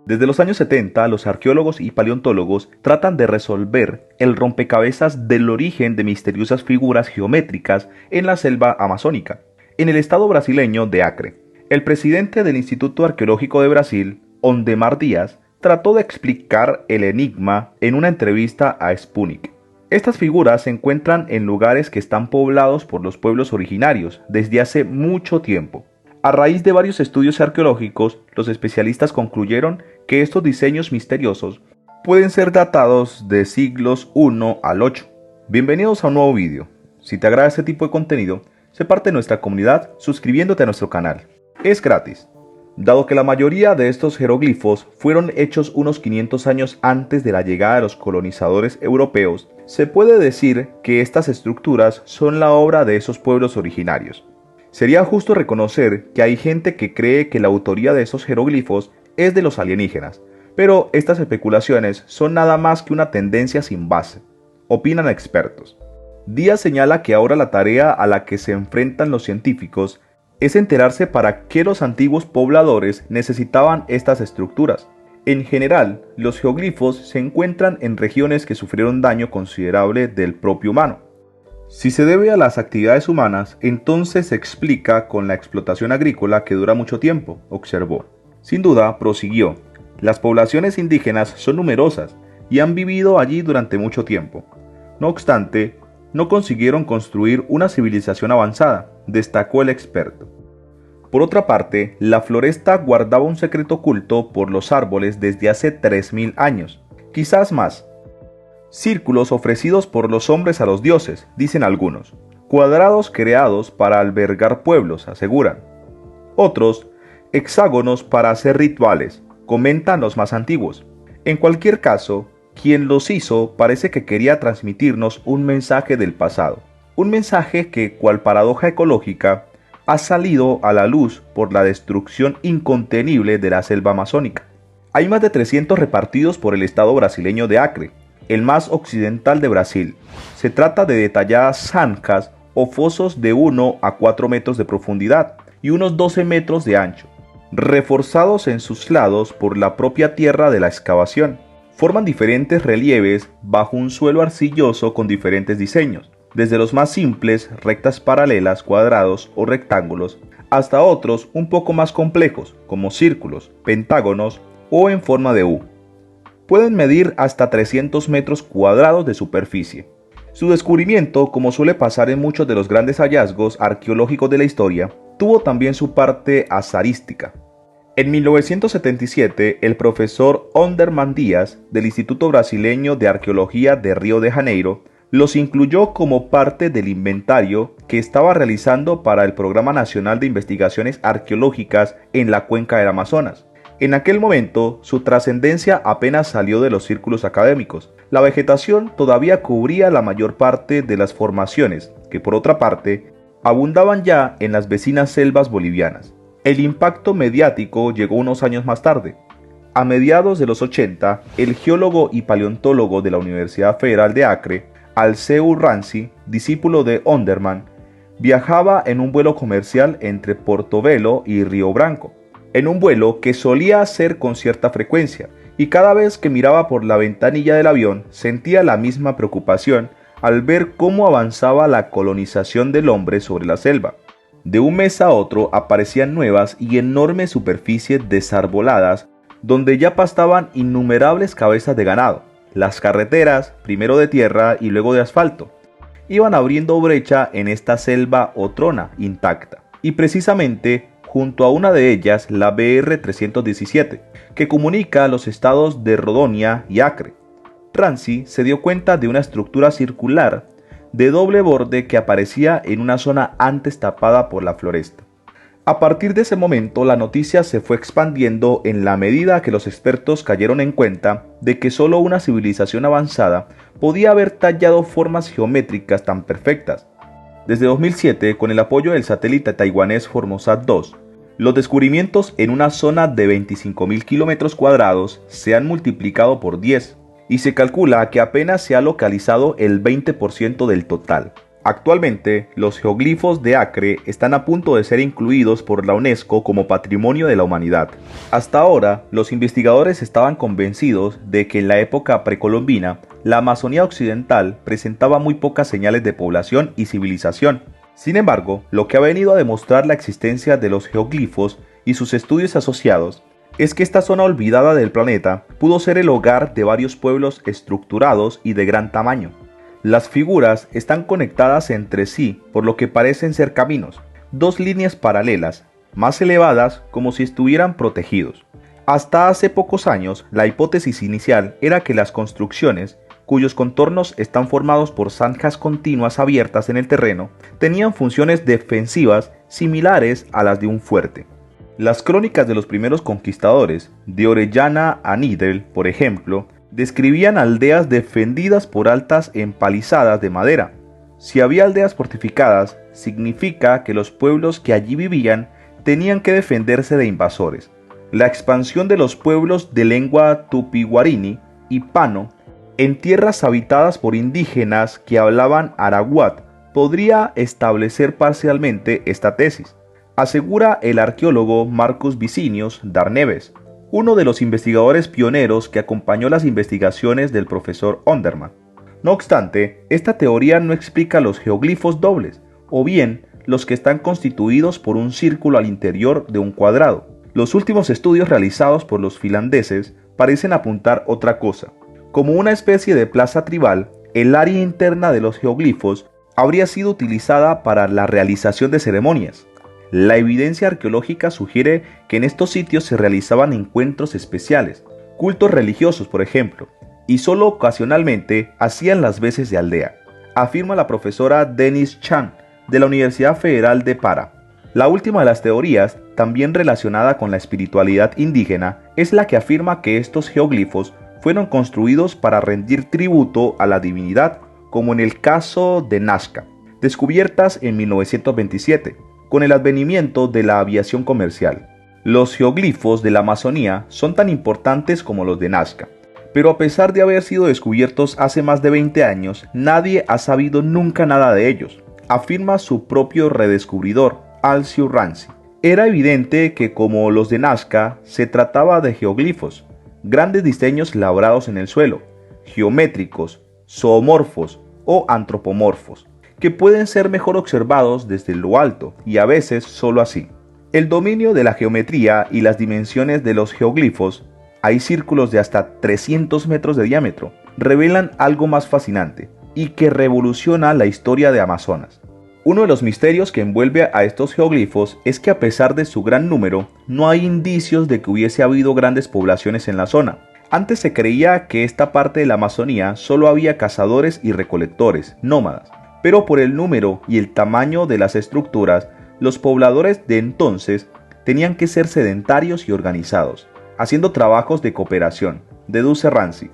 Desde los años 70, los arqueólogos y paleontólogos tratan de resolver el rompecabezas del origen de misteriosas figuras geométricas en la selva amazónica, en el estado brasileño de Acre. El presidente del Instituto Arqueológico de Brasil, Ondemar Dias, trató de explicar el enigma en una entrevista a Sputnik. Estas figuras se encuentran en lugares que están poblados por los pueblos originarios desde hace mucho tiempo. A raíz de varios estudios arqueológicos, los especialistas concluyeron que estos diseños misteriosos pueden ser datados de siglos I al VIII. Bienvenidos a un nuevo vídeo. Si te agrada este tipo de contenido, sé parte de nuestra comunidad suscribiéndote a nuestro canal. Es gratis. Dado que la mayoría de estos jeroglifos fueron hechos unos 500 años antes de la llegada de los colonizadores europeos, se puede decir que estas estructuras son la obra de esos pueblos originarios. Sería justo reconocer que hay gente que cree que la autoría de esos jeroglifos es de los alienígenas, pero estas especulaciones son nada más que una tendencia sin base, opinan expertos. Díaz señala que ahora la tarea a la que se enfrentan los científicos es enterarse para qué los antiguos pobladores necesitaban estas estructuras. En general, los geoglifos se encuentran en regiones que sufrieron daño considerable del propio humano. Si se debe a las actividades humanas, entonces se explica con la explotación agrícola que dura mucho tiempo, observó. Sin duda, prosiguió, las poblaciones indígenas son numerosas y han vivido allí durante mucho tiempo. No obstante, no consiguieron construir una civilización avanzada, destacó el experto. Por otra parte, la floresta guardaba un secreto oculto por los árboles desde hace 3000 años, quizás más. Círculos ofrecidos por los hombres a los dioses, dicen algunos. Cuadrados creados para albergar pueblos, aseguran. Otros, hexágonos para hacer rituales, comentan los más antiguos. En cualquier caso, quien los hizo parece que quería transmitirnos un mensaje del pasado. Un mensaje que, cual paradoja ecológica, ha salido a la luz por la destrucción incontenible de la selva amazónica. Hay más de 300 repartidos por el estado brasileño de Acre, el más occidental de Brasil. Se trata de detalladas zanjas o fosos de 1 a 4 metros de profundidad y unos 12 metros de ancho, reforzados en sus lados por la propia tierra de la excavación. Forman diferentes relieves bajo un suelo arcilloso con diferentes diseños, desde los más simples, rectas paralelas, cuadrados o rectángulos, hasta otros un poco más complejos, como círculos, pentágonos o en forma de U. Pueden medir hasta 300 metros cuadrados de superficie. Su descubrimiento, como suele pasar en muchos de los grandes hallazgos arqueológicos de la historia, tuvo también su parte azarística. En 1977, el profesor Ondemar Dias, del Instituto Brasileño de Arqueología de Río de Janeiro, los incluyó como parte del inventario que estaba realizando para el Programa Nacional de Investigaciones Arqueológicas en la Cuenca del Amazonas. En aquel momento, su trascendencia apenas salió de los círculos académicos. La vegetación todavía cubría la mayor parte de las formaciones, que por otra parte, abundaban ya en las vecinas selvas bolivianas. El impacto mediático llegó unos años más tarde. A mediados de los 80, el geólogo y paleontólogo de la Universidad Federal de Acre, Alceu Ranci, discípulo de Ondemar, viajaba en un vuelo comercial entre Portobelo y Río Branco. En un vuelo que solía hacer con cierta frecuencia, y cada vez que miraba por la ventanilla del avión sentía la misma preocupación al ver cómo avanzaba la colonización del hombre sobre la selva. De un mes a otro aparecían nuevas y enormes superficies desarboladas donde ya pastaban innumerables cabezas de ganado. Las carreteras, primero de tierra y luego de asfalto, iban abriendo brecha en esta selva otrona intacta. Y precisamente junto a una de ellas, la BR-317, que comunica los estados de Rondônia y Acre. Ranci se dio cuenta de una estructura circular de doble borde que aparecía en una zona antes tapada por la floresta. A partir de ese momento, la noticia se fue expandiendo en la medida que los expertos cayeron en cuenta de que solo una civilización avanzada podía haber tallado formas geométricas tan perfectas. Desde 2007, con el apoyo del satélite taiwanés Formosat 2, los descubrimientos en una zona de 25.000 kilómetros cuadrados se han multiplicado por 10 y se calcula que apenas se ha localizado el 20% del total. Actualmente, los geoglifos de Acre están a punto de ser incluidos por la UNESCO como Patrimonio de la Humanidad. Hasta ahora, los investigadores estaban convencidos de que en la época precolombina, la Amazonía occidental presentaba muy pocas señales de población y civilización. Sin embargo, lo que ha venido a demostrar la existencia de los geoglifos y sus estudios asociados es que esta zona olvidada del planeta pudo ser el hogar de varios pueblos estructurados y de gran tamaño. Las figuras están conectadas entre sí por lo que parecen ser caminos, dos líneas paralelas, más elevadas como si estuvieran protegidos. Hasta hace pocos años, la hipótesis inicial era que las construcciones, cuyos contornos están formados por zanjas continuas abiertas en el terreno, tenían funciones defensivas similares a las de un fuerte. Las crónicas de los primeros conquistadores, de Orellana a Nidel, por ejemplo, describían aldeas defendidas por altas empalizadas de madera. Si había aldeas fortificadas, significa que los pueblos que allí vivían tenían que defenderse de invasores. La expansión de los pueblos de lengua tupi-guarini y pano en tierras habitadas por indígenas que hablaban arahuat podría establecer parcialmente esta tesis, asegura el arqueólogo Marcus Vicinius Darneves, uno de los investigadores pioneros que acompañó las investigaciones del profesor Onderman. No obstante, esta teoría no explica los geoglifos dobles, o bien los que están constituidos por un círculo al interior de un cuadrado. Los últimos estudios realizados por los finlandeses parecen apuntar otra cosa. Como una especie de plaza tribal, el área interna de los geoglifos habría sido utilizada para la realización de ceremonias. La evidencia arqueológica sugiere que en estos sitios se realizaban encuentros especiales, cultos religiosos por ejemplo, y solo ocasionalmente hacían las veces de aldea, afirma la profesora Denise Chan de la Universidad Federal de Para. La última de las teorías, también relacionada con la espiritualidad indígena, es la que afirma que estos geoglifos fueron construidos para rendir tributo a la divinidad, como en el caso de Nazca, descubiertas en 1927. Con el advenimiento de la aviación comercial. Los geoglifos de la Amazonía son tan importantes como los de Nazca, pero a pesar de haber sido descubiertos hace más de 20 años, nadie ha sabido nunca nada de ellos, afirma su propio redescubridor, Alceu Ranci. Era evidente que, como los de Nazca, se trataba de geoglifos, grandes diseños labrados en el suelo, geométricos, zoomorfos o antropomorfos, que pueden ser mejor observados desde lo alto y a veces solo así. El dominio de la geometría y las dimensiones de los geoglifos, hay círculos de hasta 300 metros de diámetro, revelan algo más fascinante y que revoluciona la historia de Amazonas. Uno de los misterios que envuelve a estos geoglifos es que a pesar de su gran número, no hay indicios de que hubiese habido grandes poblaciones en la zona. Antes se creía que esta parte de la Amazonía solo había cazadores y recolectores, nómadas. Pero por el número y el tamaño de las estructuras, los pobladores de entonces tenían que ser sedentarios y organizados, haciendo trabajos de cooperación, deduce Ranci.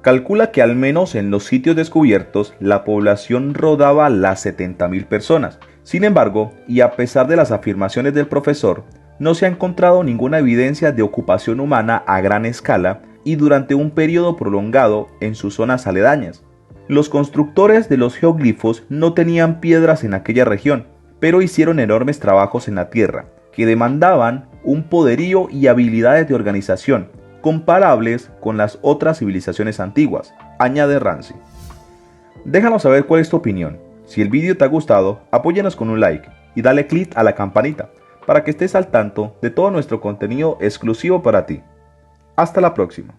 Calcula que al menos en los sitios descubiertos la población rodaba las 70.000 personas. Sin embargo, y a pesar de las afirmaciones del profesor, no se ha encontrado ninguna evidencia de ocupación humana a gran escala y durante un periodo prolongado en sus zonas aledañas. Los constructores de los geoglifos no tenían piedras en aquella región, pero hicieron enormes trabajos en la tierra, que demandaban un poderío y habilidades de organización comparables con las otras civilizaciones antiguas, añade Ranci. Déjanos saber cuál es tu opinión. Si el vídeo te ha gustado, apóyanos con un like y dale click a la campanita para que estés al tanto de todo nuestro contenido exclusivo para ti. Hasta la próxima.